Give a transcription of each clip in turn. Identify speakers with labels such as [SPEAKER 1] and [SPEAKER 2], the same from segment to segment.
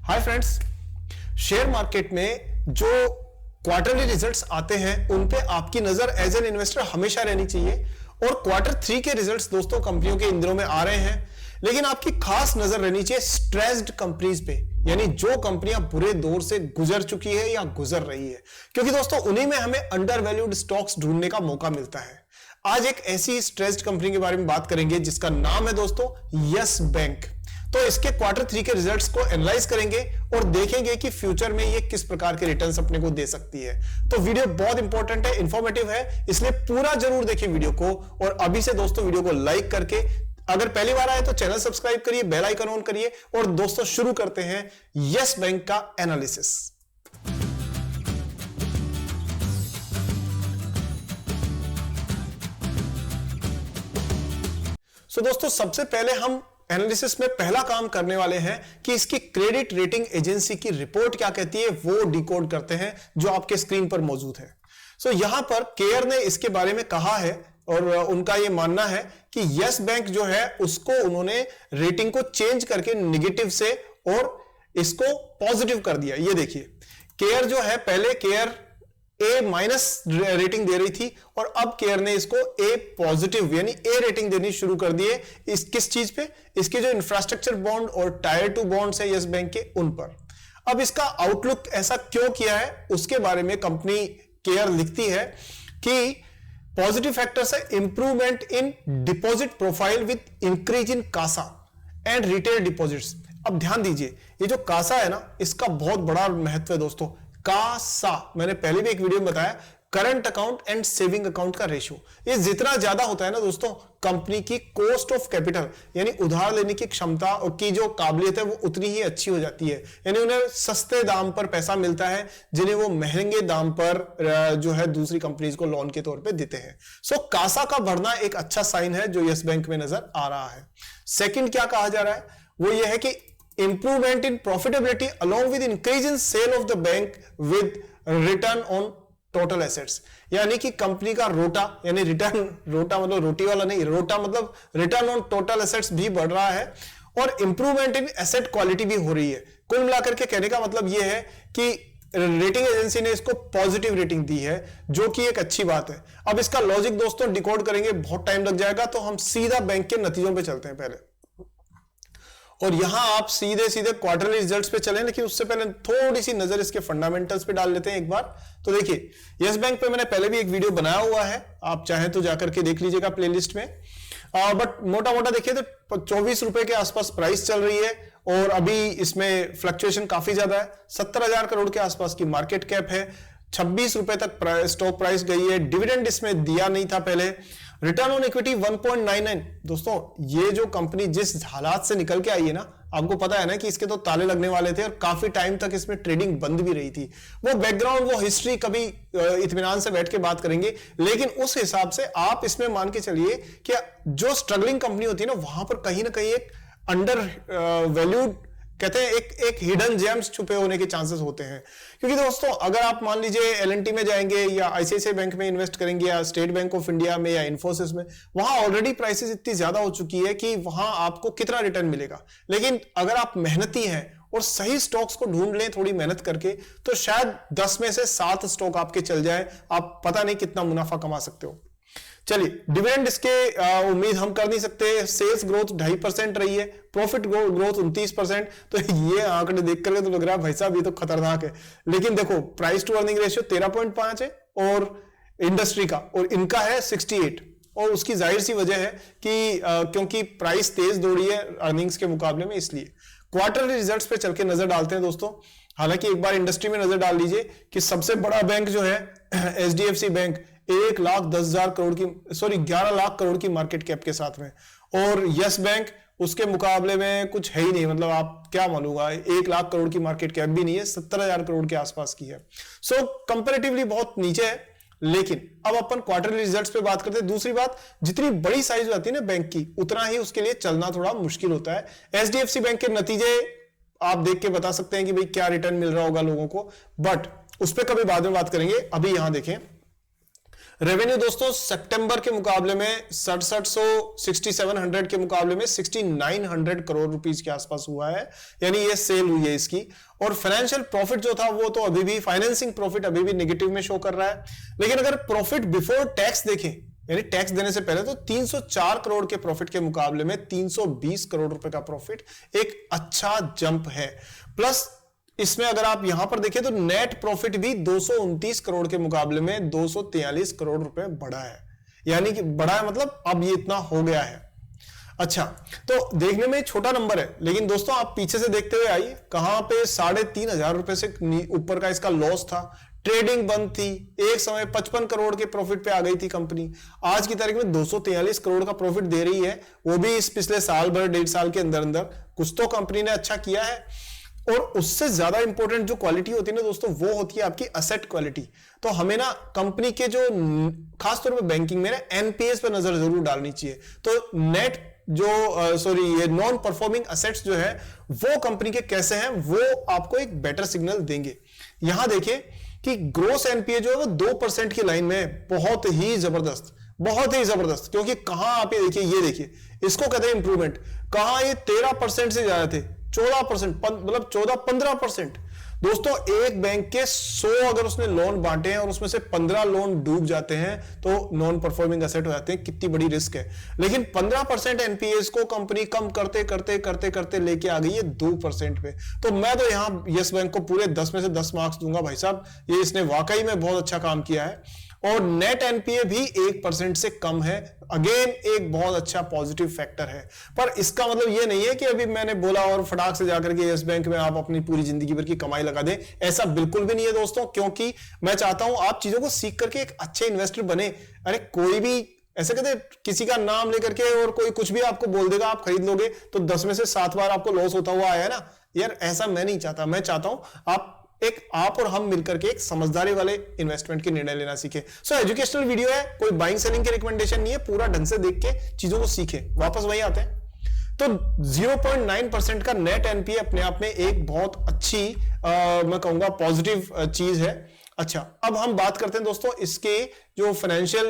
[SPEAKER 1] Hi friends, share market में जो quarterly results आते हैं उन पे आपकी नजर एज एन इन्वेस्टर हमेशा रहनी चाहिए। और क्वार्टर 3 के रिजल्ट्स दोस्तों कंपनियों के इन दिनों में आ रहे हैं, लेकिन आपकी खास नजर रहनी चाहिए स्ट्रेस्ड कंपनीज पे, यानी जो कंपनियां बुरे दौर से गुजर चुकी है या गुजर रही है, क्योंकि दोस्तों उन्हीं में हमें अंडर वैल्यूड स्टॉक्स ढूंढने का मौका मिलता है। आज एक ऐसी स्ट्रेस्ड कंपनी के बारे में बात करेंगे जिसका नाम है दोस्तों यस बैंक। तो इसके क्वार्टर 3 के रिजल्ट्स को एनालाइज करेंगे और देखेंगे कि फ्यूचर में ये किस प्रकार के रिटर्न्स अपने को दे सकती है। तो वीडियो बहुत इंपॉर्टेंट है, इंफॉर्मेटिव है, इसलिए पूरा जरूर देखिए वीडियो को। और अभी से दोस्तों वीडियो को लाइक करके, अगर पहली बार आए तो चैनल सब्सक्राइब करिए, बेल आइकन ऑन करिए। और दोस्तों शुरू करते हैं यस बैंक का एनालिसिस। सो दोस्तों सबसे पहले हम एनालिसिस में पहला काम करने वाले हैं कि इसकी क्रेडिट रेटिंग एजेंसी की रिपोर्ट क्या कहती है वो डिकोड करते हैं, जो आपके स्क्रीन पर मौजूद है। सो यहां पर केयर ने इसके बारे में कहा है और उनका यह मानना है कि यस बैंक जो है उसको उन्होंने रेटिंग को चेंज करके नेगेटिव से और इसको पॉजिटिव कर दिया। ये देखिए, केयर जो है पहले केयर ए माइनस रेटिंग दे रही थी और अब केयर ने इसको ए पॉजिटिव यानी ए रेटिंग देनी शुरू कर दी है। इस किस चीज पे? इसके जो इंफ्रास्ट्रक्चर बॉन्ड और टायर 2 बॉन्ड्स है यस बैंक के, उन पर। अब इसका आउटलुक ऐसा क्यों किया है उसके बारे में कंपनी केयर लिखती है कि पॉजिटिव फैक्टर्स है improvement in deposit profile with increase in CASA and retail deposits. अब ध्यान दीजिए, ये जो कासा है ना, इसका बहुत बड़ा महत्व है दोस्तों। कासा मैंने पहले भी एक वीडियो में बताया, current account and saving account का रेशियो। ये जितना ज्यादा होता है ना दोस्तों, कंपनी की कॉस्ट ऑफ कैपिटल यानी उधार लेने की क्षमता और की जो काबिलियत है वो उतनी ही अच्छी हो जाती है। यानी उन्हें सस्ते दाम पर पैसा मिलता है जिन्हें वो महंगे दाम पर जो है दूसरी कंपनीज को लोन के तौर पे देते हैं। सो कासा का बढ़ना एक अच्छा साइन है जो यस बैंक में नजर आ रहा है। सेकंड क्या कहा जा रहा है वो ये है कि improvement in profitability along with increase in sale of the bank with return on total assets। यानी कि कंपनी का रोटा यानी रिटर्न, रोटा मतलब रोटी वाला नहीं, रोटा मतलब रिटर्न ऑन टोटल एसेट्स भी बढ़ रहा है और इंप्रूवमेंट इन एसेट क्वालिटी भी हो रही है। कुल मिलाकर के कहने का मतलब यह है कि रेटिंग एजेंसी ने इसको पॉजिटिव रेटिंग दी है, जो कि एक अच्छी बात है। अब इसका लॉजिक दोस्तों डिकोड करेंगे बहुत टाइम लग जाएगा, तो हम सीधा बैंक के नतीजों पे चलते हैं पहले। और यहां आप सीधे सीधे क्वार्टरली रिजल्ट्स पे चलें, लेकिन उससे पहले थोड़ी सी नजर इसके फंडामेंटल्स पे डाल लेते हैं एक बार। तो देखिए, यस बैंक पे मैंने पहले भी एक वीडियो बनाया हुआ है, आप चाहें तो जाकर के देख लीजिएगा प्लेलिस्ट में। बट मोटा मोटा देखिए तो 24 रुपए के आसपास प्राइस चल रही है और अभी इसमें फ्लक्चुएशन काफी ज्यादा है। 70,000 करोड़ के आसपास की मार्केट कैप है, 26 रुपए तक स्टॉक प्राइस गई है। डिविडेंड इसमें दिया नहीं था पहले। Return on equity 1.99। दोस्तों ये जो कंपनी जिस हालात से निकल के आई है ना, आपको पता है ना कि इसके तो ताले लगने वाले थे और काफी टाइम तक इसमें ट्रेडिंग बंद भी रही थी। वो बैकग्राउंड, वो हिस्ट्री कभी इत्मीनान से बैठ के बात करेंगे, लेकिन उस हिसाब से आप इसमें मान के चलिए कि जो स्ट्रगलिंग कंपनी होती है ना, वहां पर कहीं ना कहीं एक अंडर वैल्यूड, कहते हैं एक हिडन जेम्स छुपे होने के चांसेस होते हैं। क्योंकि दोस्तों अगर आप मान लीजिए एलएनटी में जाएंगे या आईसीआईसीआई बैंक में इन्वेस्ट करेंगे या स्टेट बैंक ऑफ इंडिया में या इन्फोसिस में, वहां ऑलरेडी प्राइसेस इतनी ज्यादा हो चुकी है कि वहां आपको कितना रिटर्न मिलेगा। लेकिन अगर आप मेहनती हैं और सही स्टॉक्स को ढूंढ लें थोड़ी मेहनत करके, तो शायद 10 में से 7 स्टॉक आपके चल जाए, आप पता नहीं कितना मुनाफा कमा सकते हो। चलिए, डिविडेंड इसके उम्मीद हम कर नहीं सकते। सेल्स ग्रोथ 2.5% रही है, प्रॉफिट ग्रोथ 29%। तो ये आंकड़े देख करके तो लग रहा है भाई साहब ये तो खतरनाक है। लेकिन देखो, प्राइस टू अर्निंग रेशियो 13.5 है और इंडस्ट्री का, और इनका है 68। और उसकी जाहिर सी वजह है कि क्योंकि प्राइस तेज दौड़ी है अर्निंग्स के मुकाबले में, इसलिए। क्वार्टरली रिजल्ट्स पे चल के नजर डालते हैं दोस्तों। हालांकि एक बार इंडस्ट्री में नजर डाल लीजिए कि सबसे बड़ा बैंक जो है एचडीएफसी बैंक 1,10,000 करोड़ की, 11 लाख करोड़ की मार्केट कैप के साथ में, और यस बैंक उसके मुकाबले में कुछ है ही नहीं। मतलब आप क्या मानूंगा, 1 लाख करोड़ की मार्केट कैप भी नहीं है, 70,000 करोड़ के आसपास की है। सो कंपैरेटिवली बहुत नीचे है। लेकिन अब अपन क्वार्टरली रिजल्ट्स पे बात करते हैं। दूसरी बात, जितनी बड़ी साइज होती है ना बैंक की, उतना ही उसके लिए चलना थोड़ा मुश्किल होता है। एचडीएफसी बैंक के नतीजे आप देख के बता सकते हैं कि भाई क्या रिटर्न मिल रहा होगा लोगों को, बट उस पर कभी बाद में बात करेंगे। अभी यहां देखें, रेवेन्यू दोस्तों सितंबर के मुकाबले में 6700 के मुकाबले में 6900 करोड़ रुपीस के आसपास हुआ है, यानी ये सेल हुई है इसकी। और फाइनेंशियल प्रॉफिट जो था वो तो अभी भी, फाइनेंसिंग प्रॉफिट अभी भी नेगेटिव में शो कर रहा है। लेकिन अगर प्रॉफिट बिफोर टैक्स देखें, यानी टैक्स देने से पहले, तो 304 करोड़ के प्रॉफिट के मुकाबले में 320 करोड़ रुपए का प्रॉफिट एक अच्छा जंप है। प्लस इसमें अगर आप यहां पर देखें तो नेट प्रॉफिट भी 229 करोड़ के मुकाबले में 243 करोड़ रुपए बढ़ा है, यानी कि बढ़ा है मतलब अब ये इतना हो गया है। अच्छा, तो देखने में छोटा नंबर है, लेकिन दोस्तों आप पीछे से देखते हुए आइए, कहां पे 3,500 रुपए से ऊपर का इसका लॉस था, ट्रेडिंग बंद थी, एक समय 55 करोड़ के प्रॉफिट पे आ गई थी कंपनी, आज की तारीख में 243 करोड़ का प्रॉफिट दे रही है, वो भी इस पिछले साल भर, 1.5 साल के अंदर अंदर। कुछ तो कंपनी ने अच्छा किया है। और उससे ज्यादा इंपॉर्टेंट जो क्वालिटी होती है ना दोस्तों, वो होती है आपकी असेट क्वालिटी। तो हमें ना कंपनी के जो, खासतौर पे बैंकिंग में ना, एनपीएस पर नजर जरूर डालनी चाहिए। तो नेट जो ये नॉन परफॉर्मिंग असेट्स जो है वो कंपनी के कैसे हैं, वो आपको एक बेटर सिग्नल देंगे। यहां देखिए कि ग्रोस एनपीए जो है वो 2% की लाइन में है, बहुत ही जबरदस्त, बहुत ही जबरदस्त। क्योंकि कहां आप ये देखिए, इसको कहते हैं इंप्रूवमेंट। कहां ये 13% से ज्यादा थे, 14%, मतलब 14-15%। दोस्तों एक बैंक के 100 अगर उसने लोन बांटे हैं और उसमें से 15 लोन डूब जाते हैं तो नॉन परफॉर्मिंग एसेट हो जाते हैं, कितनी बड़ी रिस्क है। लेकिन 15% एनपीएस को कंपनी कम करते करते करते करते लेके आ गई है 2% पे। तो मैं तो यहां यस बैंक को पूरे 10 में से 10 मार्क्स दूंगा भाई साहब, ये इसने वाकई में बहुत अच्छा काम किया है। और नेट एनपीए भी 1% से कम है, अगेन एक बहुत अच्छा पॉजिटिव फैक्टर है। पर इसका मतलब ये नहीं है कि अभी मैंने बोला और फटाक से जाकर के यस बैंक में आप अपनी पूरी जिंदगी भर की कमाई लगा दें, ऐसा बिल्कुल भी नहीं है दोस्तों। क्योंकि मैं चाहता हूं आप चीजों को सीख करके एक अच्छे इन्वेस्टर बने। अरे कोई भी ऐसे कहते किसी का नाम लेकर के और कोई कुछ भी आपको बोल देगा, आप खरीद लोगे तो 10 में से 7 बार आपको लॉस होता हुआ आया ना यार, ऐसा मैं नहीं चाहता। मैं चाहता हूं आप और हम मिलकर के एक समझदारी वाले इन्वेस्टमेंट के निर्णय लेना सीखे। सो एजुकेशनल वीडियो है, कोई बाइंग सेलिंग की रिकमेंडेशन नहीं है, पूरा ढंग से देख के चीजों को सीखे। वापस वही आते हैं। तो 0.9% का नेट एनपीए अपने आप में एक बहुत अच्छी मैं कहूंगा पॉजिटिव चीज है। अच्छा, अब हम बात करते हैं दोस्तों इसके जो फाइनेंशियल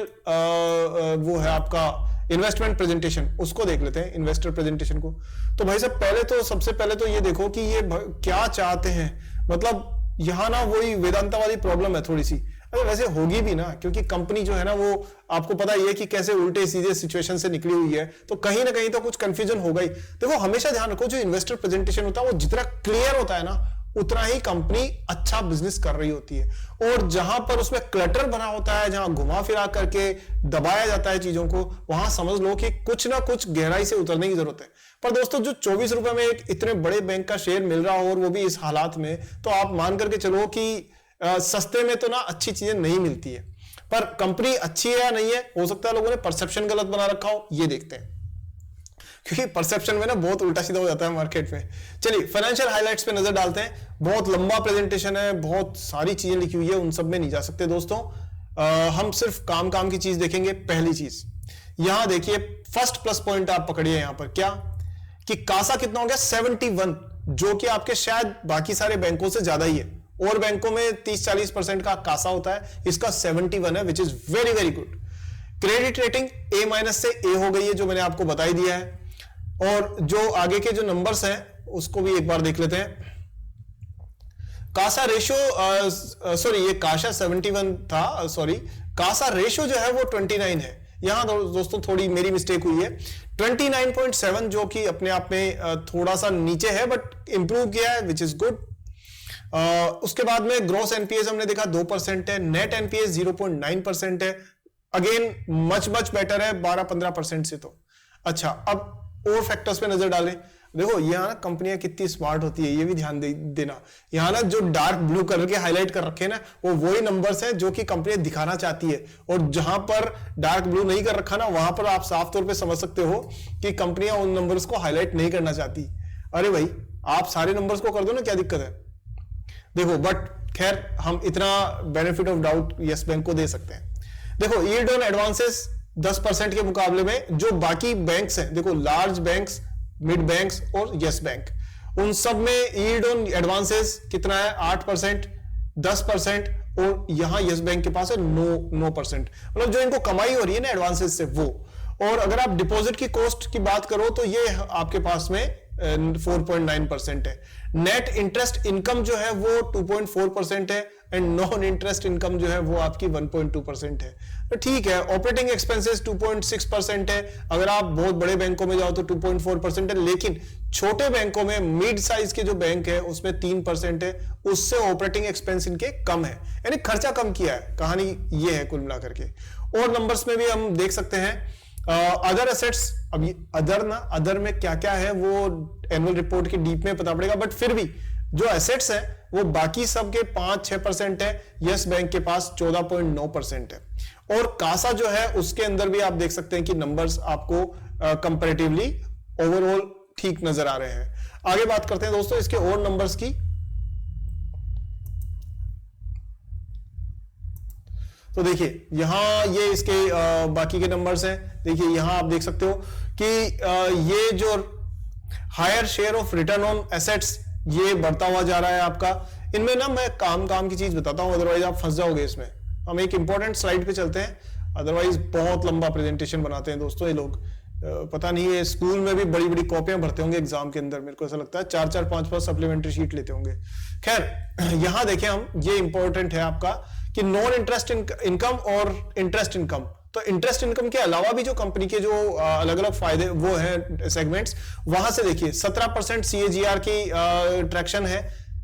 [SPEAKER 1] वो है आपका इन्वेस्टमेंट प्रेजेंटेशन, उसको देख लेते हैं, इन्वेस्टर प्रेजेंटेशन को। तो भाई साहब सबसे पहले तो ये देखो कि ये क्या चाहते हैं। मतलब यहां ना वही वेदांता वाली प्रॉब्लम है थोड़ी सी। अरे वैसे होगी भी ना, क्योंकि कंपनी जो है ना वो आपको पता ही है कि कैसे उल्टे सीधे सिचुएशन से निकली हुई है, तो कहीं ना कहीं तो कुछ कंफ्यूजन होगा ही। देखो हमेशा ध्यान रखो, जो इन्वेस्टर प्रेजेंटेशन होता है वो जितना क्लियर होता है ना, उतना ही कंपनी अच्छा बिजनेस कर रही होती है। और जहां पर उसमें क्लटर बना होता है, जहां घुमा फिरा करके दबाया जाता है चीजों को, वहां समझ लो कि कुछ ना कुछ गहराई से उतरने की जरूरत है। पर दोस्तों जो 24 रुपए में एक इतने बड़े बैंक का शेयर मिल रहा हो और वो भी इस हालात में, तो आप मान करके चलो कि सस्ते में तो ना अच्छी चीजें नहीं मिलती है। पर कंपनी अच्छी है या नहीं है, हो सकता है लोगों ने परसेप्शन गलत बना रखा हो, ये देखते हैं। क्योंकि परसेप्शन में ना बहुत उल्टा सीधा हो जाता है मार्केट में। चलिए फाइनेंशियल हाइलाइट्स पे नजर डालते हैं। बहुत लंबा प्रेजेंटेशन है, बहुत सारी चीजें लिखी हुई है, उन सब में नहीं जा सकते दोस्तों। हम सिर्फ काम की चीज देखेंगे। पहली चीज यहां देखिए, फर्स्ट प्लस पॉइंट आप पकड़िए यहां पर, क्या कि कासा कितना हो गया 71, जो कि आपके शायद बाकी सारे बैंकों से ज्यादा ही है। और बैंकों में 30-40% का कासा होता है, इसका 71 है, which is very very good. Credit rating A- से A हो गई है, जो मैंने आपको बता ही दिया है। और जो आगे के जो नंबर्स हैं उसको भी एक बार देख लेते हैं। कासा रेशियो ये कासा 71 था, कासा रेशियो जो है वो 29 है। यहां दोस्तों थोड़ी मेरी मिस्टेक हुई है, 29.7, जो कि अपने आप में थोड़ा सा नीचे है, बट इंप्रूव किया है, विच इज गुड। उसके बाद में ग्रॉस एनपीएस हमने देखा 2% है, नेट एनपीएस 0.9% है, अगेन मच बेटर है 12-15% से। तो अच्छा, अब और फैक्टर्स पे नजर डालें। देखो यहां ना कंपनियां कितनी स्मार्ट होती है, ये भी ध्यान देना। यहां ना जो डार्क ब्लू कलर के हाईलाइट कर रखे हैं ना, वो वही नंबर्स हैं जो कि कंपनी दिखाना चाहती है। और जहां पर डार्क ब्लू नहीं कर रखा ना, वहां पर आप साफ तौर पे समझ सकते हो कि कंपनियां उन नंबर्स को हाईलाइट नहीं करना चाहती। अरे भाई आप सारे नंबर्स को कर दो ना, क्या दिक्कत है। देखो बट खैर हम इतना benefit of doubt yes bank को दे सकते हैं। देखो यील्ड ऑन एडवांसेस 10% के मुकाबले में जो बाकी बैंक्स हैं, देखो लार्ज बैंक्स, मिड बैंक्स और यस बैंक, उन सब में यील्ड ऑन एडवांसेस कितना है 8%, 10% और यहां यस बैंक के पास है 9%, मतलब जो इनको कमाई हो रही है ना एडवांसेस से वो। और अगर आप डिपॉजिट की कॉस्ट की बात करो तो ये आपके पास में 4.9% है। नेट इंटरेस्ट इनकम जो है वो 2.4% है एंड नॉन इंटरेस्ट इनकम जो है वो आपकी 1.2% है। तो ठीक है। ऑपरेटिंग एक्सपेंसेस 2.6% है, अगर आप बहुत बड़े बैंकों में जाओ तो 2.4% है, लेकिन छोटे बैंकों में मिड साइज के जो बैंक है उसमें 3% है, उससे ऑपरेटिंग एक्सपेंस इनके कम है, यानी खर्चा कम किया है। कहानी ये है कुल मिलाकर के। और नंबर्स में भी हम देख सकते हैं अदर एसेट्स। अभी अदर में क्या क्या है वो एनुअल रिपोर्ट के डीप में पता पड़ेगा, बट फिर भी जो एसेट्स है वो बाकी सब के 5-6% है, यस बैंक के पास 14.9% है। और कासा जो है उसके अंदर भी आप देख सकते हैं कि नंबर्स आपको कंपैरेटिवली ओवरऑल ठीक नजर आ रहे हैं। आगे बात करते हैं दोस्तों इसके और नंबर्स की। तो देखिए यहां ये इसके बाकी के नंबर्स हैं। देखिए यहां आप देख सकते हो कि ये जो higher share of return on assets ये बढ़ता हुआ जा रहा है आपका। इनमें ना मैं काम की चीज बताता हूं, अदरवाइज आप फंस जाओगे इसमें। हम एक इंपॉर्टेंट स्लाइड पे चलते हैं, अदरवाइज बहुत लंबा प्रेजेंटेशन बनाते हैं दोस्तों ये लोग। पता नहीं है स्कूल में भी बड़ी बड़ी कॉपियां भरते होंगे एग्जाम के अंदर, मेरे को ऐसा लगता है 4-4 5-5 सप्लीमेंट्री शीट लेते होंगे। खैर यहां देखें हम, ये इंपॉर्टेंट है आपका कि नॉन इंटरेस्ट इनकम और इंटरेस्ट इनकम। तो इंटरेस्ट इनकम के अलावा भी जो कंपनी के जो अलग अलग फायदे वो है सेगमेंट्स, वहां से देखिए 17% सीएजीआर की ट्रैक्शन है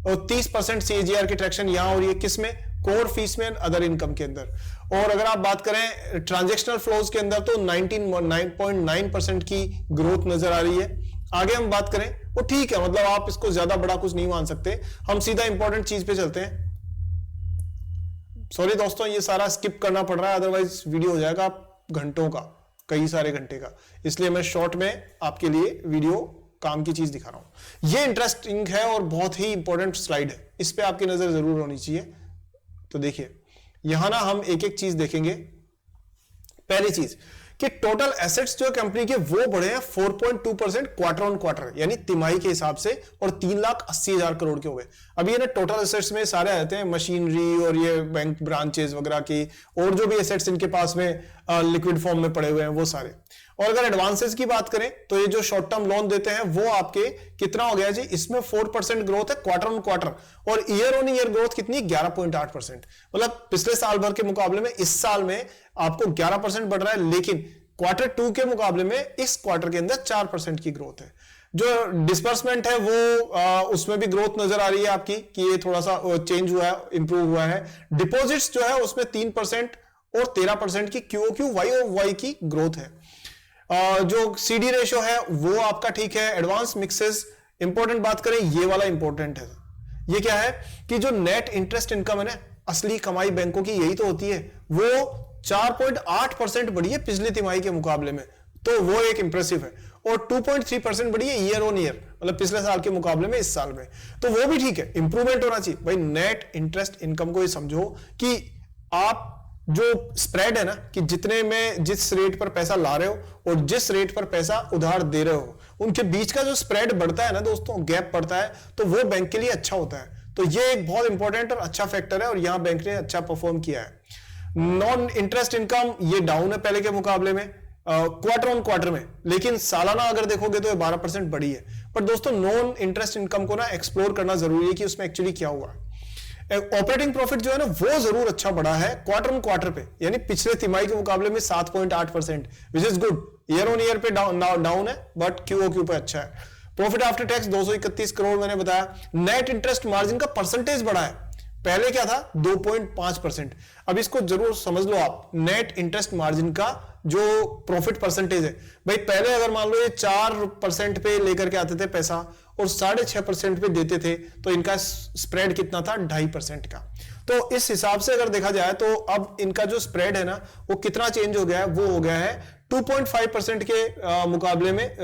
[SPEAKER 1] और 30% सीएजीआर की ट्रैक्शन यहां, और ये किस में, कोर फीस में, अदर इनकम के अंदर। और अगर आप बात करें ट्रांजैक्शनल फ्लोज के अंदर तो 9.9% की ग्रोथ नजर आ रही है। आगे हम बात करें वो ठीक है, मतलब आप इसको ज्यादा बड़ा कुछ नहीं मान सकते। हम सीधा इंपॉर्टेंट चीज पे चलते हैं। सॉरी दोस्तों ये सारा स्किप करना पड़ रहा है, अदरवाइज वीडियो हो जाएगा घंटों का, कई सारे घंटे का, इसलिए मैं शॉर्ट में आपके लिए वीडियो काम की चीज दिखा रहा हूं। ये इंटरेस्टिंग है और बहुत ही इंपॉर्टेंट स्लाइड है, इस पे आपकी नजर जरूर होनी चाहिए। तो देखिए यहां ना हम एक एक चीज देखेंगे। पहली चीज कि टोटल एसेट्स जो कंपनी के वो बढ़े हैं 4.2% क्वार्टर ऑन क्वार्टर, यानी तिमाही के हिसाब से, और 3,80,000 करोड़ के हो गए। अभी ये ना टोटल एसेट्स में सारे आते हैं, मशीनरी और ये बैंक ब्रांचेस वगैरह की, और जो भी एसेट्स इनके पास में लिक्विड फॉर्म में पड़े हुए हैं वो सारे। और अगर एडवांसेस की बात करें तो ये जो शॉर्ट टर्म लोन देते हैं वो आपके कितना हो गया जी, इसमें 4% ग्रोथ है क्वार्टर ऑन क्वार्टर, और ईयर ऑन ईयर ग्रोथ कितनी, 11.8%। मतलब पिछले साल भर के मुकाबले में इस साल में आपको 11% बढ़ रहा है, लेकिन क्वार्टर 2 के मुकाबले में इस क्वार्टर के अंदर 4% की ग्रोथ है। जो डिस्बर्समेंट है वो उसमें भी ग्रोथ नजर आ रही है आपकी कि ये थोड़ा सा चेंज हुआ है, इंप्रूव हुआ है। डिपॉजिट्स जो है उसमें 3% और 13% की क्यूओक्यू वाई की ग्रोथ है। जो सीडी रेशियो है वो आपका ठीक है। एडवांस मिक्सेस, इंपॉर्टेंट बात करें ये वाला इंपॉर्टेंट है। ये क्या है कि जो नेट इंटरेस्ट इनकम है ना, असली कमाई बैंकों की यही तो होती है, वो 4.8% बढ़ी है पिछली तिमाही के मुकाबले में, तो वो एक इंप्रेसिव है। और 2.3% बढ़ी है ईयर ऑन ईयर, मतलब पिछले साल के मुकाबले में इस साल में, तो वो भी ठीक है, इंप्रूवमेंट होना चाहिए भाई। नेट इंटरेस्ट इनकम को ये समझो कि आप जो स्प्रेड है ना, कि जितने में जिस रेट पर पैसा ला रहे हो और जिस रेट पर पैसा उधार दे रहे हो, उनके बीच का जो स्प्रेड बढ़ता है ना दोस्तों, गैप बढ़ता है, तो वो बैंक के लिए अच्छा होता है। तो ये एक बहुत इंपॉर्टेंट और अच्छा फैक्टर है, और यहां बैंक ने अच्छा परफॉर्म किया है। नॉन इंटरेस्ट इनकम ये डाउन है पहले के मुकाबले में, क्वार्टर ऑन क्वार्टर में, लेकिन सालाना अगर देखोगे तो ये 12% बढ़ी है। पर दोस्तों नॉन इंटरेस्ट इनकम को ना एक्सप्लोर करना जरूरी है कि उसमें एक्चुअली क्या हुआ। ऑपरेटिंग प्रॉफिट जो है ना वो जरूर अच्छा बढ़ा है क्वार्टर ऑन क्वार्टर पे, यानी पिछले तिमाही के मुकाबले में 7.8%, which is good. Year on year पे डाउन है, बट क्यूओक्यू पे अच्छा है। प्रॉफिट आफ्टर टैक्स 231 करोड़ मैंने बताया। नेट इंटरेस्ट मार्जिन का परसेंटेज बढ़ा है, पहले क्या था 2.5%। अब इसको जरूर समझ लो आप, नेट इंटरेस्ट मार्जिन का जो प्रॉफिट परसेंटेज है भाई, पहले अगर मान लो ये 4% पे लेकर के आते थे पैसा और 6.5% पे देते थे, तो इनका स्प्रेड कितना था, 2.5% का। तो इस हिसाब से अगर देखा जाए तो अब इनका जो स्प्रेड है ना वो कितना चेंज हो गया है, वो हो गया है 2.5% के मुकाबले में।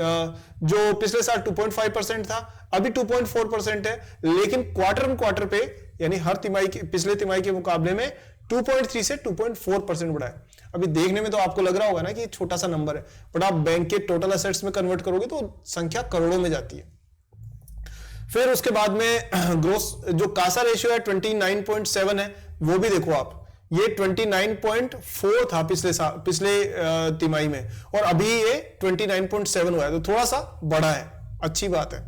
[SPEAKER 1] जो पिछले साल 2.5% था, अभी 2.4% है, लेकिन क्वार्टर ऑन क्वार्टर पे, यानी हर तिमाही के पिछले तिमाही के मुकाबले में 2.3 से 2.4% बढ़ा है। अभी देखने में तो आपको लग रहा होगा ना कि छोटा सा नंबर है, बट आप बैंक के टोटल एसेट्स में कन्वर्ट करोगे तो संख्या करोड़ों में जाती है। फिर उसके बाद में ग्रोस जो कासा रेशियो है 29.7 है, वो भी देखो आप, ये 29.4 था पिछले तिमाही में, और अभी ये 29.7 हुआ है, तो थोड़ा सा बढ़ा है, अच्छी बात है।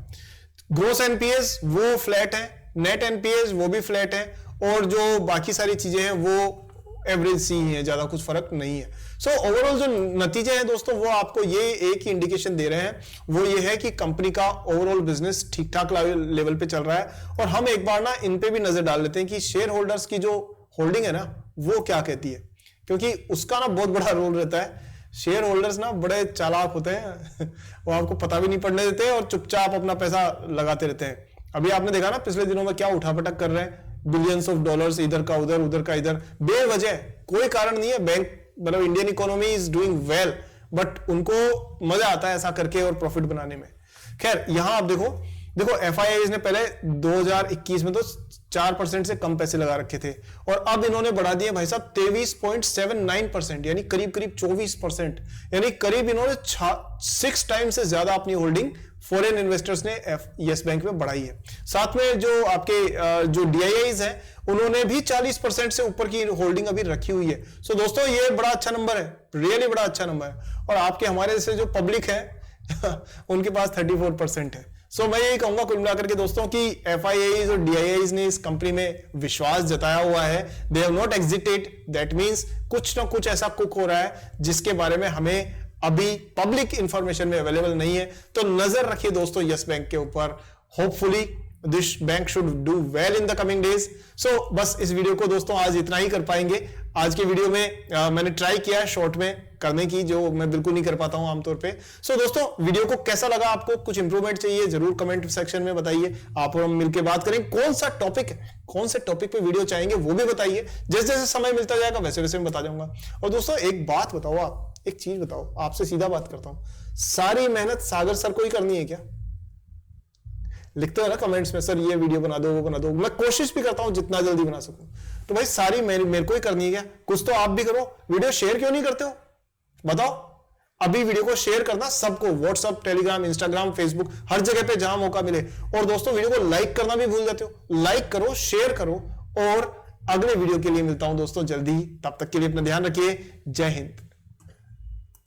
[SPEAKER 1] ग्रोस एनपीएस वो फ्लैट है, नेट एनपीएस वो भी फ्लैट है, और जो बाकी सारी चीजें हैं वो एवरेज सी ही है, ज्यादा कुछ फर्क नहीं है। सो ओवरऑल जो नतीजे हैं दोस्तों वो आपको ये एक ही इंडिकेशन दे रहे हैं, वो ये है कि कंपनी का ओवरऑल बिजनेस ठीक ठाक लेवल पे चल रहा है। और हम एक बार ना इन पे भी नजर डाल लेते हैं कि शेयर होल्डर्स की जो होल्डिंग है ना वो क्या कहती है, क्योंकि उसका ना बहुत बड़ा रोल रहता है। शेयर होल्डर्स ना बड़े चालाक होते हैं वो आपको पता भी नहीं पड़ने देते और चुपचाप अपना पैसा लगाते रहते हैं। अभी आपने देखा ना पिछले दिनों में क्या उठापटक कर रहे हैं, बिलियंस ऑफ डॉलर्स, इधर का उधर, उधर का इधर, बेवजह, कोई कारण नहीं है। बैंक मतलब Indian economy is doing well, but उनको मजा आता है ऐसा करके और प्रॉफिट बनाने में। खैर यहां आप देखो एफआईआई ने पहले 2021 में तो 4% से कम पैसे लगा रखे थे, और अब इन्होंने बढ़ा दिए भाई साहब 23.79%, यानी करीब 24%, यानी करीब इन्होंने 6 टाइम्स से ज्यादा अपनी होल्डिंग फॉरेन इन्वेस्टर्स ने यस बैंक में बढ़ाई है। साथ में जो आपके जो डीआईआईज हैं उन्होंने भी 40% से ऊपर की होल्डिंग अभी रखी हुई है। सो दोस्तों ये बड़ा अच्छा नंबर है, रियली बड़ा अच्छा नंबर है। और आपके हमारे जैसे जो पब्लिक है उनके पास 34% है। सो मैं यही कहूंगा कुल मिलाकर के दोस्तों कि एफआईआईज और डीआईआईज ने इस कंपनी में विश्वास जताया हुआ है। They have not exerted, that means कुछ ना कुछ ऐसा कुक हो रहा है जिसके बारे में हमें अभी पब्लिक इंफॉर्मेशन में अवेलेबल नहीं है। तो नजर रखिए दोस्तों यस बैंक के ऊपर। Hopefully this bank should do well in the coming days. So बस इस वीडियो को दोस्तों आज इतना ही कर पाएंगे। आज के वीडियो में मैंने ट्राई किया शॉर्ट में करने की, जो मैं बिल्कुल नहीं कर पाता हूं आमतौर पे। सो दोस्तों वीडियो को कैसा लगा, आपको कुछ इंप्रूवमेंट चाहिए जरूर कमेंट सेक्शन में बताइए। आप और हम मिलकर बात करें कौन सा टॉपिक है, कौन से टॉपिक पे वीडियो चाहेंगे वो भी बताइए। जैसे जैसे समय मिलता जाएगा वैसे वैसे मैं बता जाऊंगा। और दोस्तों एक बात बताओ, आप एक चीज बताओ, आपसे सीधा बात करता हूं, सारी मेहनत सागर सर को ही करनी है क्या? लिखते हो ना कमेंट्स में, सर ये वीडियो बना दो वो बना दो। मैं कोशिश भी करता हूं जितना जल्दी बना सकूं, तो भाई सारी मेरे को ही करनी है क्या? कुछ तो आप भी करो। वीडियो शेयर क्यों नहीं करते हो बताओ? अभी वीडियो को शेयर करना सबको, व्हाट्सएप, टेलीग्राम, इंस्टाग्राम, फेसबुक, हर जगह पे जहां मौका मिले। और दोस्तों वीडियो को लाइक करना भी भूल जाते हो, लाइक करो, शेयर करो। और अगले वीडियो के लिए मिलता हूं दोस्तों जल्दी, तब तक के लिए अपना ध्यान रखिए। जय हिंद।